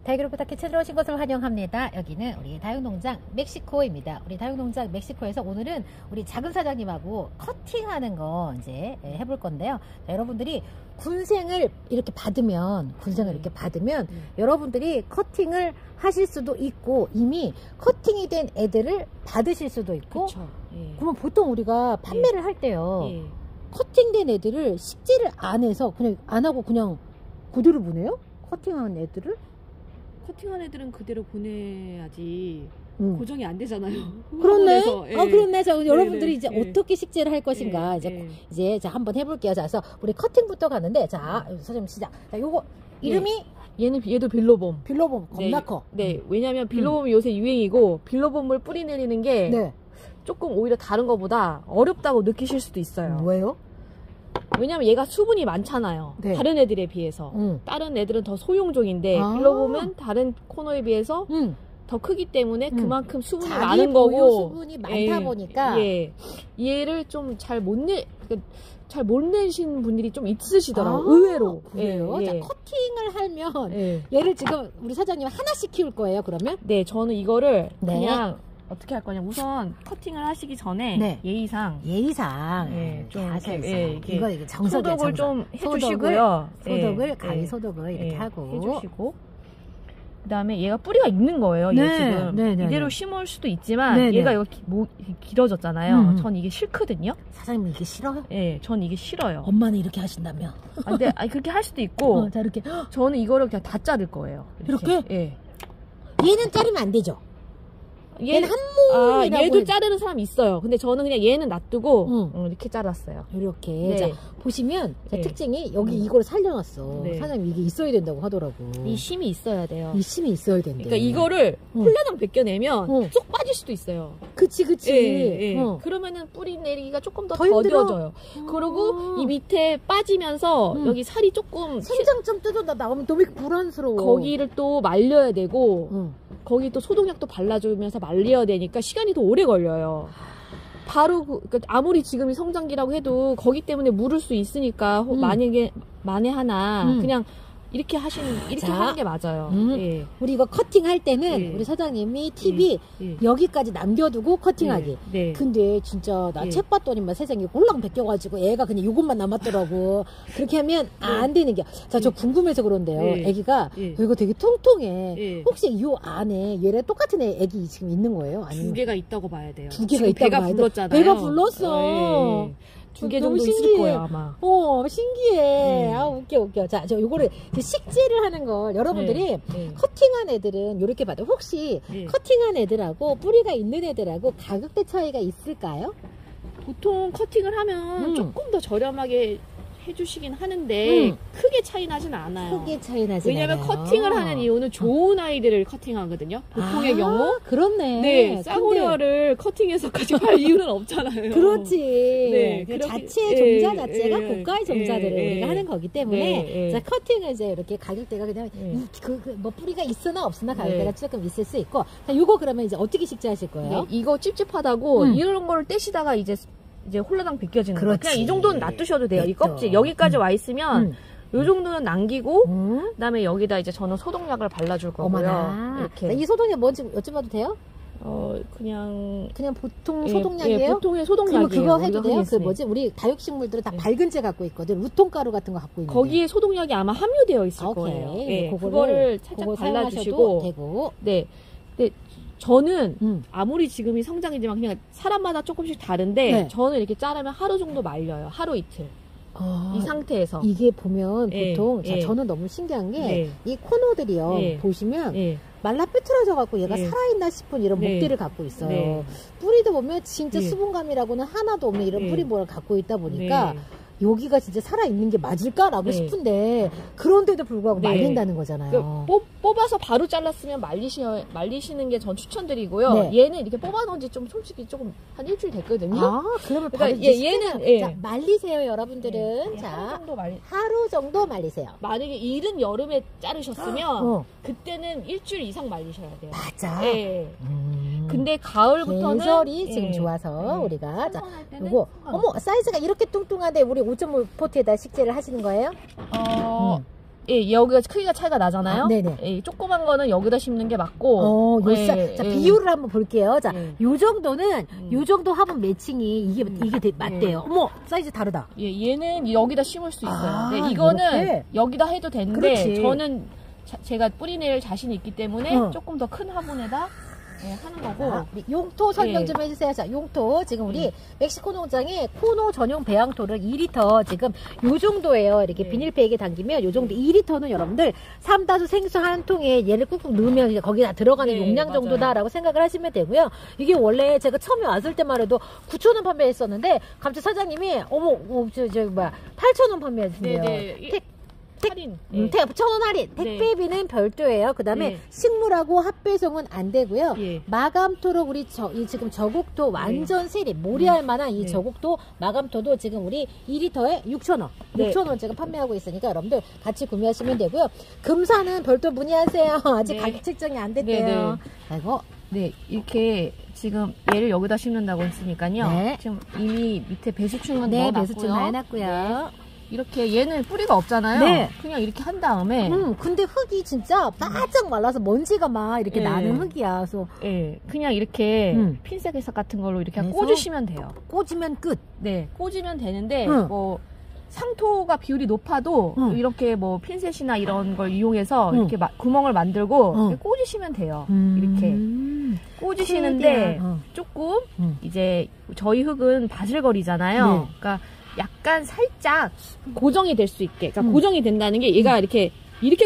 다육이를 부탁해 찾아오신 것을 환영합니다. 여기는 우리 다육농장 멕시코입니다. 우리 다육농장 멕시코에서 오늘은 우리 작은 사장님하고 커팅하는 거 이제 해볼 건데요. 자, 여러분들이 군생을 이렇게 받으면 여러분들이 커팅을 하실 수도 있고 이미 커팅이 된 애들을 받으실 수도 있고. 예. 그러면 보통 우리가 판매를 할 때요. 예. 커팅된 애들을 식재를 안 해서 그냥 안 하고 그냥 그대로 보내요? 커팅한 애들을? 커팅한 애들은 그대로 보내야지. 응. 고정이 안 되잖아요. 그렇네. 예. 그렇네. 자, 여러분들이 이제 예. 어떻게 식재를 할 것인가 이제 자 한번 해볼게요. 자, 그래서 우리 커팅부터 가는데 자 선생님 시작. 자, 요거 이름이 얘도 빌로봄. 빌로봄 겁나 네. 커. 네, 왜냐면 빌로봄이 요새 유행이고 빌로봄을 뿌리 내리는 게 네. 조금 오히려 다른 것보다 어렵다고 느끼실 수도 있어요. 왜요? 왜냐면 얘가 수분이 많잖아요. 네. 다른 애들에 비해서. 다른 애들은 더 소용종인데 빌로봄은 다른 코너에 비해서 더 크기 때문에 그만큼 수분이 많은 거고 수분이 많다 보니까 얘를 좀 잘 못 내신 분들이 좀 있으시더라고요. 의외로. 그래요? 자, 커팅을 하면 얘를 지금 우리 사장님 하나씩 키울 거예요, 그러면? 네, 저는 이거를 그냥 어떻게 할 거냐. 우선 커팅을 하시기 전에 예의상 좀 이거 소독을 좀 해주시고요. 가위 소독을 이렇게 하고 해주시고 그 다음에 얘가 뿌리가 있는 거예요. 얘 지금 이대로 심을 수도 있지만 얘가 여기 길어졌잖아요. 전 이게 싫거든요. 사장님 이게 싫어요? 네, 전 이게 싫어요. 엄마는 이렇게 하신다며. 근데 그렇게 할 수도 있고 자, 이렇게 저는 이거를 그냥 다 자를 거예요. 이렇게? 예. 얘는 자르면 안 되죠? 얘는 한 몸이라고 얘도 자르는 사람이 있어요. 근데 저는 그냥 얘는 놔두고 이렇게 잘랐어요. 이렇게. 자, 보시면 특징이 여기 이걸 살려놨어. 사장님 이게 있어야 된다고 하더라고. 이 심이 있어야 돼요. 이 심이 있어야 된대. 그러니까 이거를 홀라당 벗겨내면 쏙 빠질 수도 있어요. 그치. 그러면은 뿌리 내리기가 조금 더 더뎌져요. 그리고 이 밑에 빠지면서 여기 살이 조금 생장 좀 뜯어 나오면 너무 불안스러워. 거기를 또 말려야 되고 거기 또 소독약도 발라주면서 말려야 되니까 시간이 더 오래 걸려요. 바로 아무리 지금이 성장기라고 해도 거기 때문에 물을 수 있으니까 만에 하나 그냥 이렇게 하는 게 맞아요. 우리 이거 커팅할 때는 우리 사장님이 팁이 여기까지 남겨두고 커팅하기. 근데 진짜 나 책 봤더니만 세상에 홀랑 벗겨가지고 애가 그냥 요것만 남았더라고. 그렇게 하면 안 되는 게. 자, 저 궁금해서 그런데요. 애기가 이거 되게 통통해. 혹시 요 안에 얘랑 똑같은 애기 지금 있는 거예요? 아니면 2개가 있다고 봐야 돼요. 2개가 있다고 배가 봐야 돼. 불렀잖아요. 배가 불렀어. 2개 정도 있을 거예요, 아마. 신기해. 웃겨. 자, 저 요거를 식재를 하는 걸 여러분들이 커팅한 애들은 요렇게 봐도 혹시 커팅한 애들하고 뿌리가 있는 애들하고 가격대 차이가 있을까요? 보통 커팅을 하면 조금 더 저렴하게 해주시긴 하는데 크게 차이 나진 않아요. 왜냐면 커팅을 하는 이유는 좋은 아이들을 커팅하고든요. 보통의 경우. 그렇네. 네, 싸구려를 커팅해서까지 팔 이유는 없잖아요. 그렇지. 그 자체 종자 자체가 고가의 종자들을 우리가 하는 거기 때문에 자, 커팅을 이제 이렇게 가격대가 그냥 뭐 뿌리가 있으나 없으나 가격대가 조금 있을 수 있고. 자, 요거 그러면 이제 어떻게 식재하실 거예요? 이거 찝찝하다고 이런 거를 떼시다가 이제 홀라당 벗겨지는 거. 그냥 이 정도는 놔두셔도 돼요. 이 껍질 여기까지 와 있으면 요 정도는 남기고 그다음에 여기다 이제 저는 소독약을 발라줄 거고요. 이렇게. 이 소독약 뭔지 여쭤봐도 돼요? 그냥 보통 소독약이에요? 보통의 소독약이에요. 그거 해도 돼요? 우리 다육식물들은 다 밝은제 갖고 있거든. 우통가루 같은 거 갖고 있는데. 거기에 소독약이 아마 함유되어 있을 거예요. 그거를 살짝 발라주시고 되고. 네. 저는 아무리 지금이 성장이지만 그냥 사람마다 조금씩 다른데 저는 이렇게 자르면 하루 정도 말려요. 하루 이틀. 이 상태에서. 이게 보면 보통 저는 너무 신기한 게 이 코너들이요. 보시면 말라 삐뚤어져 갖고 얘가 살아있나 싶은 이런 목대를 갖고 있어요. 뿌리도 보면 진짜 수분감이라고는 하나도 없는 이런 뿌리 모양을 갖고 있다 보니까 여기가 진짜 살아있는 게 맞을까라고 싶은데 그런데도 불구하고 말린다는 거잖아요. 뽑아서 바로 잘랐으면 말리시는 게 전 추천드리고요. 얘는 이렇게 뽑아놓은 지 좀 솔직히 조금 한 일주일 됐거든요. 그러면 그러니까 얘는 자, 말리세요 여러분들은. 자, 하루 정도 말리세요. 만약에 이른 여름에 자르셨으면 그때는 일주일 이상 말리셔야 돼요. 맞아. 근데 가을부터는 계절이 지금 좋아서 우리가 자, 요거 사이즈가 이렇게 뚱뚱한데 우리 5.5 포트에다 식재를 하시는 거예요? 예, 여기가 크기가 차이가 나잖아요. 아, 네네. 예, 조그만 거는 여기다 심는 게 맞고. 자, 비율을 한번 볼게요. 자, 요 정도는 요 정도 화분 매칭이 이게 맞대요. 어머, 사이즈 다르다. 예, 얘는 여기다 심을 수 있어요. 아, 네, 이거는 이렇게? 여기다 해도 되는데 그렇지. 저는 제가 뿌리 낼 자신이 있기 때문에 조금 더 큰 화분에다 하는 거고. 용토 설명 좀 해주세요. 자, 용토 지금 우리 멕시코 농장에 코노 전용 배양토를 2리터 지금 요 정도예요. 이렇게 비닐팩에 담기면 요 정도 2리터는 여러분들 삼다수 생수 한 통에 얘를 꾹꾹 넣으면 이제 거기 다 들어가는 용량 맞아요. 정도다라고 생각을 하시면 되고요. 이게 원래 제가 처음에 왔을 때만 해도 9,000원 판매했었는데 갑자기 사장님이 어머 8,000원 판매하신대요. 할인. 1,000원 할인. 택배비는 별도예요. 그 다음에 식물하고 합배송은 안 되고요. 마감토로 우리 지금 저곡토 완전 세리 모리할 만한 이 저곡토 마감토도 지금 우리 2리터에 6,000원. 6,000원 지금 판매하고 있으니까 여러분들 같이 구매하시면 되고요. 금산은 별도 문의하세요. 아직 가격 책정이 안 됐대요. 아이고. 네, 이렇게 지금 얘를 여기다 심는다고 했으니까요. 지금 이미 밑에 배수충은 넣어놨고요. 배수충 다 해놨고요. 이렇게 얘는 뿌리가 없잖아요. 그냥 이렇게 한 다음에. 근데 흙이 진짜 바짝 말라서 먼지가 막 이렇게 나는 흙이야. 그래서 그냥 이렇게 핀셋 같은 걸로 이렇게 꽂으시면 돼요. 꽂으면 끝. 네, 꽂으면 되는데 뭐 상토가 비율이 높아도 이렇게 뭐 핀셋이나 이런 걸 이용해서 이렇게 구멍을 만들고 이렇게 꽂으시면 돼요. 이렇게 꽂으시는데 조금 이제 저희 흙은 바슬거리잖아요. 그러니까 약간 살짝 고정이 될 수 있게. 그러니까 고정이 된다는 게 얘가 이렇게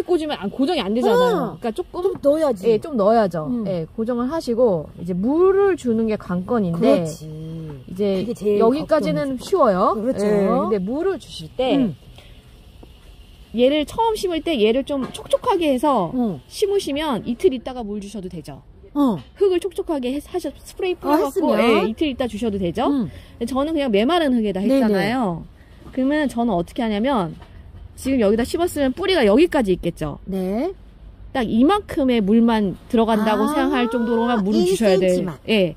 꽂으면 고정이 안 되잖아요. 그러니까 조금 좀 넣어야지. 예, 좀 넣어야죠. 예, 고정을 하시고 이제 물을 주는 게 관건인데. 그렇지. 이제 여기까지는 쉬워요. 그렇죠. 예, 근데 물을 주실 때 얘를 처음 심을 때 얘를 좀 촉촉하게 해서 심으시면 이틀 있다가 물 주셔도 되죠. 흙을 촉촉하게 스프레이 뿌려갖고 이틀 있다 주셔도 되죠. 근데 저는 그냥 메마른 흙에다 했잖아요. 그러면 저는 어떻게 하냐면 지금 여기다 심었으면 뿌리가 여기까지 있겠죠. 딱 이만큼의 물만 들어간다고 생각할 정도로만 물을 주셔야 돼요. 예.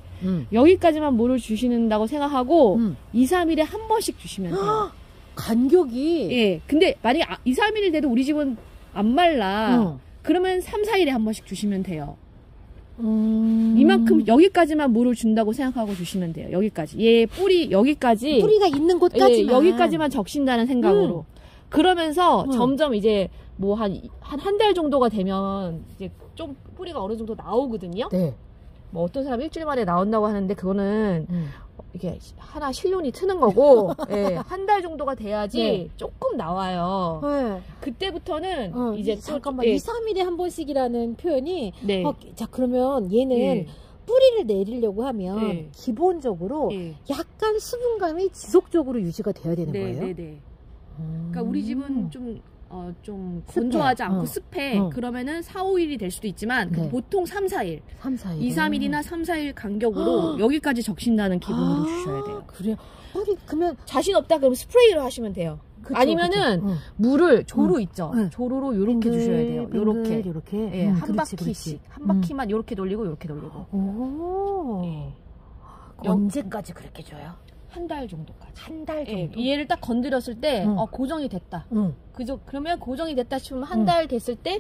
여기까지만 물을 주시는다고 생각하고 2, 3일에 한 번씩 주시면 돼요. 간격이. 예. 근데 만약에 2, 3일 돼도 우리 집은 안 말라. 그러면 3, 4일에 한 번씩 주시면 돼요. 이만큼 여기까지만 물을 준다고 생각하고 주시면 돼요. 여기까지. 얘 뿌리 여기까지. 뿌리가 있는 곳까지만. 여기까지만 적신다는 생각으로. 그러면서 점점 이제 뭐 한 달 정도가 되면 이제 좀 뿌리가 어느 정도 나오거든요. 뭐 어떤 사람 일주일 만에 나온다고 하는데 그거는 이게 하나 실눈이 트는 거고 한 달 정도가 돼야지 조금 나와요. 그때부터는 이제 잠깐만 2, 3일에 한 번씩이라는 표현이 자 그러면 얘는 뿌리를 내리려고 하면 기본적으로 약간 수분감이 지속적으로 유지가 돼야 되는 거예요? 그러니까 우리 집은 좀 건조하지 않고 습해. 그러면은 4, 5일이 될 수도 있지만 보통 3, 4일. 2, 3일이나 3, 4일 간격으로 여기까지 적신다는 기분으로 주셔야 돼요. 그래요? 그러면 자신 없다 그러면 스프레이로 하시면 돼요. 아니면은 물을 조로 있죠. 조로로 요렇게 주셔야 돼요. 요렇게. 한 바퀴씩. 한 바퀴만 요렇게 돌리고 요렇게 돌리고. 언제까지 그렇게 줘요? 한 달 정도까지. 한 달 정도? 얘를 딱 건드렸을 때 고정이 됐다. 그러면 고정이 됐다 싶으면 한 달 됐을 때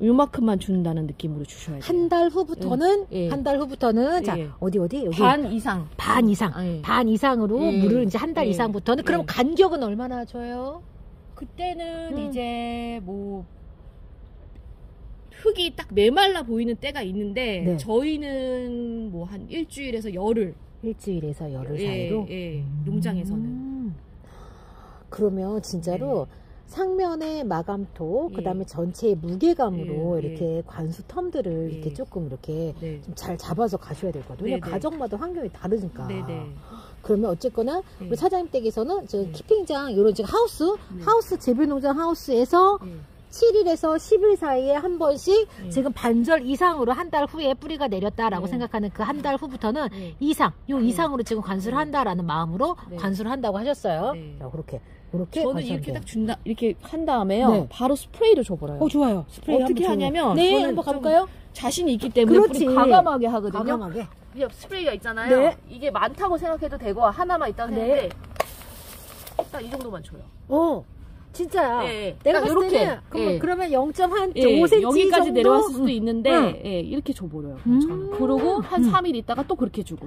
요만큼만 준다는 느낌으로 주셔야 돼요. 한 달 후부터는 한 달 후부터는 자 어디 여기 반 이상 반 이상으로 물을 이제 한 달 이상부터는 그럼 간격은 얼마나 줘요? 그때는 이제 뭐 흙이 딱 메말라 보이는 때가 있는데 저희는 뭐 한 일주일에서 열흘 사이로 농장에서는 그러면 진짜로 상면의 마감토 그다음에 전체의 무게감으로 이렇게 관수 텀들을 이렇게 조금 이렇게 좀 잘 잡아서 가셔야 될 것 같아요. 왜냐면 가정마다 환경이 다르니까. 그러면 어쨌거나 우리 사장님 댁에서는 지금 키핑장 이런 지금 하우스 재배농장 하우스에서 7일에서 10일 사이에 한 번씩 지금 반절 이상으로 한 달 후에 뿌리가 내렸다라고 생각하는 그 한 달 후부터는 이상으로 지금 관수를 한다라는 마음으로 관수를 한다고 하셨어요. 자, 그렇게 저는 이렇게 딱 준다 이렇게 한 다음에요. 바로 스프레이를 줘버려요. 좋아요. 스프레이 어떻게 하냐면 저는 한번 가볼까요? 자신이 있기 때문에 뿌리 과감하게 하거든요. 과감하게. 그냥 스프레이가 있잖아요. 이게 많다고 생각해도 되고 하나만 있다고 생각했는데 딱 이 정도만 줘요. 진짜야. 네. 내가 봤을 이렇게. 때는 네. 그러면 0.5cm 예, 여기까지 정도? 내려왔을 수도 있는데 예, 이렇게 줘버려요. 그러고 한 3일 있다가 또 그렇게 주고.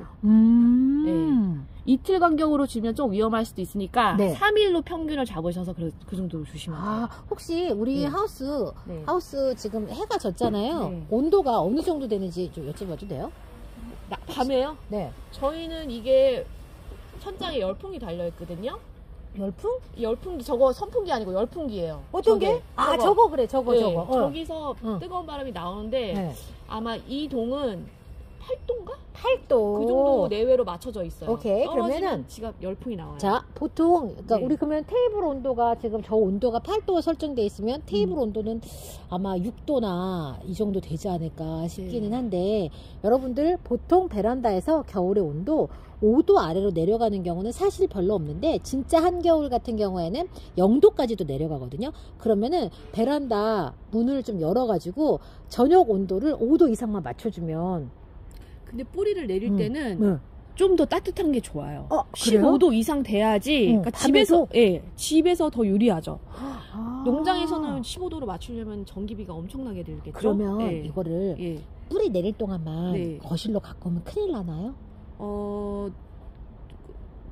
이틀 간격으로 주면 좀 위험할 수도 있으니까 네. 3일로 평균을 잡으셔서 그 정도로 주시면 돼요. 혹시 우리 네. 하우스 지금 해가 졌잖아요. 네. 온도가 어느 정도 되는지 좀 여쭤봐도 돼요? 밤에요? 네. 저희는 이게 천장에 열풍이 달려있거든요. 열풍? 열풍기, 저거 선풍기 아니고 열풍기예요. 어떤 게? 저거 그래, 저거. 네, 저기서 응. 뜨거운 바람이 나오는데 네. 아마 이 동은 8도인가? 8도. 그 정도 내외로 맞춰져 있어요. 오케이. 떨어지면 그러면은 지가 열풍이 나와요. 자, 보통 그러니까 네. 우리 그러면 테이블 온도가 지금 저 온도가 8도가 설정돼 있으면 테이블 온도는 아마 6도나 이 정도 되지 않을까 싶기는 한데 여러분들 보통 베란다에서 겨울의 온도 5도 아래로 내려가는 경우는 사실 별로 없는데 진짜 한겨울 같은 경우에는 0도까지도 내려가거든요. 그러면은 베란다 문을 좀 열어가지고 저녁 온도를 5도 이상만 맞춰주면 근데 뿌리를 내릴 때는 좀 더 따뜻한 게 좋아요. 그래요? 15도 이상 돼야지. 그러니까 집에서 더 유리하죠. 농장에서는 15도로 맞추려면 전기비가 엄청나게 들겠죠. 그러면 이거를 뿌리 내릴 동안만 거실로 갖고 오면 큰일 나나요?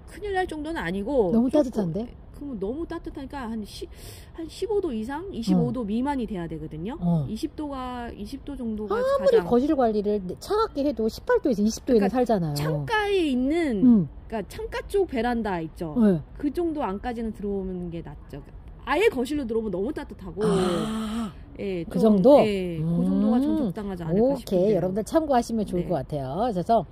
큰일 날 정도는 아니고 너무 따뜻한데? 그러면 너무 따뜻하니까 한 15도 이상, 25도 미만이 돼야 되거든요. 20도 정도가 아무리 거실 관리를 차갑게 해도 18도에서 20도에는 그러니까 살잖아요. 창가에 있는 그러니까 창가 쪽 베란다 있죠. 그 정도 안까지는 들어오는 게 낫죠. 아예 거실로 들어오면 너무 따뜻하고 그 정도? 그 정도가 좀 적당하지 않을까 싶은데요. 오케이. 여러분들 참고하시면 좋을 것 같아요. 그래서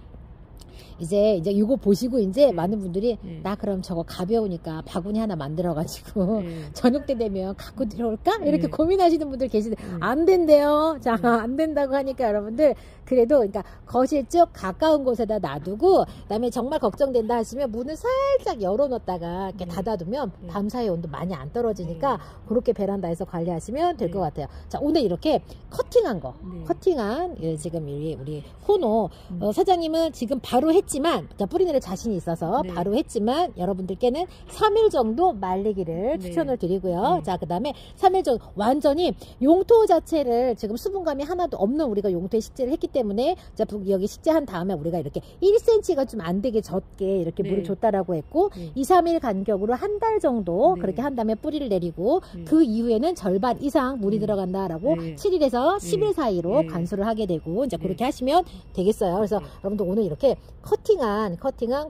이제 이거 보시고 이제 많은 분들이 나 그럼 저거 가벼우니까 바구니 하나 만들어가지고 저녁 때 되면 갖고 들어올까? 이렇게 고민하시는 분들 계시는데 안 된대요. 자, 안 된다고 하니까 여러분들 그래도 그러니까 거실 쪽 가까운 곳에다 놔두고 그다음에 정말 걱정된다 하시면 문을 살짝 열어놓다가 이렇게 닫아두면 밤 사이 온도 많이 안 떨어지니까 그렇게 베란다에서 관리하시면 될 것 같아요. 자, 오늘 이렇게 커팅한 거 커팅한 지금 우리 코너 사장님은 지금 바로 했지만 뿌리 내릴 자신이 있어서 바로 했지만 여러분들께는 3일 정도 말리기를 추천을 드리고요. 자, 그 다음에 3일 정도 완전히 용토 자체를 지금 수분감이 하나도 없는 우리가 용토에 식재를 했기 때문에 자, 여기 식재한 다음에 우리가 이렇게 1cm가 좀 안 되게 젖게 이렇게 물을 줬다라고 했고 2, 3일 간격으로 한 달 정도 그렇게 한 다음에 뿌리를 내리고 그 이후에는 절반 이상 물이 들어간다라고 7일에서 10일 사이로 관수를 하게 되고 이제 그렇게 하시면 되겠어요. 그래서 여러분들 오늘 이렇게 커팅한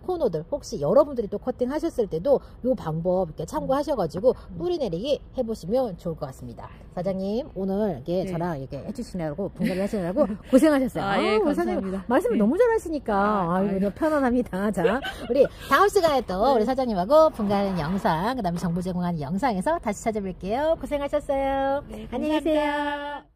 코너들 혹시 여러분들이 또 커팅 하셨을 때도 이 방법 이렇게 참고하셔가지고 뿌리 내리기 해보시면 좋을 것 같습니다. 사장님 오늘 이렇게 저랑 이렇게 해주시느라고 분갈이 하시느라고 고생하셨어요. 감사합니다. 말씀을 너무 잘하시니까 아이고 편안합니다. 자, 우리 다음 시간에 또 우리 사장님하고 분갈이 영상 그다음에 정보 제공하는 영상에서 다시 찾아뵐게요. 고생하셨어요. 안녕히 계세요.